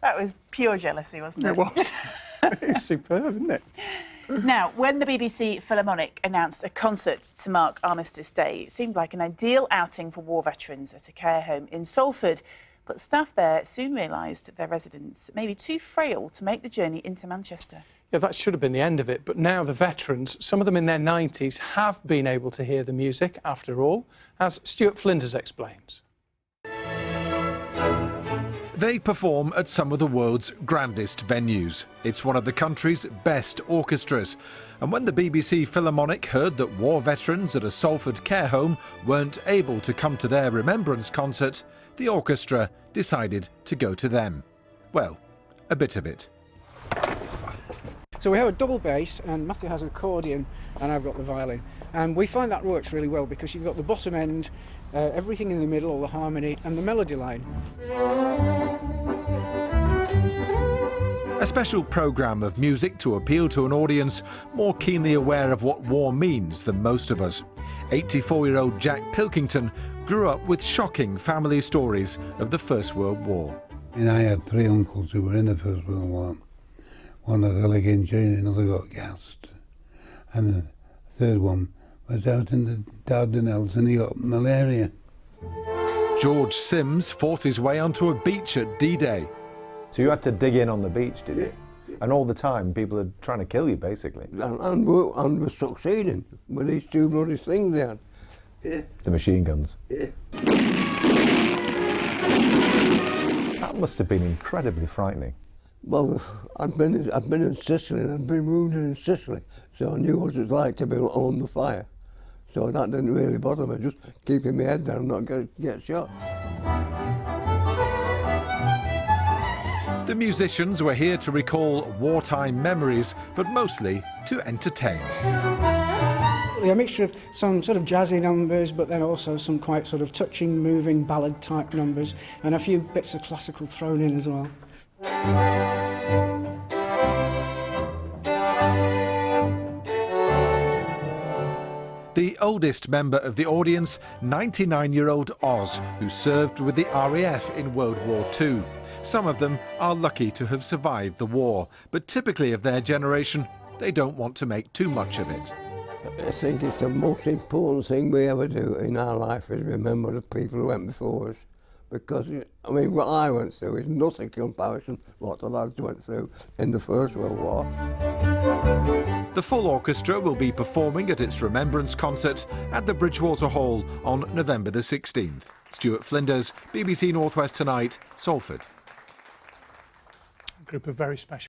That was pure jealousy, wasn't it? It was. It was superb, isn't it? Now, when the BBC Philharmonic announced a concert to mark Armistice Day, it seemed like an ideal outing for war veterans at a care home in Salford. But staff there soon realised their residents may be too frail to make the journey into Manchester. Yeah, that should have been the end of it, but now the veterans, some of them in their 90s, have been able to hear the music after all, as Stuart Flinders explains. They perform at some of the world's grandest venues. It's one of the country's best orchestras. And when the BBC Philharmonic heard that war veterans at a Salford care home weren't able to come to their Remembrance concert, the orchestra decided to go to them. Well, a bit of it. So we have a double bass, and Matthew has an accordion, and I've got the violin. And we find that works really well because you've got the bottom end, everything in the middle, all the harmony, and the melody line. A special programme of music to appeal to an audience more keenly aware of what war means than most of us. 84-year-old Jack Pilkington grew up with shocking family stories of the First World War. And I had three uncles who were in the First World War. One had a leg injury and another got gassed. And the third one was out in the Dardanelles and he got malaria. George Sims fought his way onto a beach at D-Day. So you had to dig in on the beach, did you? And all the time people are trying to kill you, basically. And we're succeeding with these two bloody things there. Yeah. The machine guns. Yeah. That must have been incredibly frightening. Well, I'd been in Sicily and I'd been wounded in Sicily, so I knew what it was like to be on the fire. So that didn't really bother me, just keeping my head down and not get shot. The musicians were here to recall wartime memories, but mostly to entertain. A mixture of some sort of jazzy numbers, but then also some quite sort of touching, moving ballad type numbers, and a few bits of classical thrown in as well. The oldest member of the audience, 99-year-old Oz, who served with the RAF in World War II. Some of them are lucky to have survived the war, but typically of their generation, they don't want to make too much of it. I think it's the most important thing we ever do in our life is remember the people who went before us. Because, I mean, what I went through is nothing in comparison to what the lads went through in the First World War. The full orchestra will be performing at its Remembrance concert at the Bridgewater Hall on November the 16th. Stuart Flinders, BBC North West Tonight, Salford. A group of very special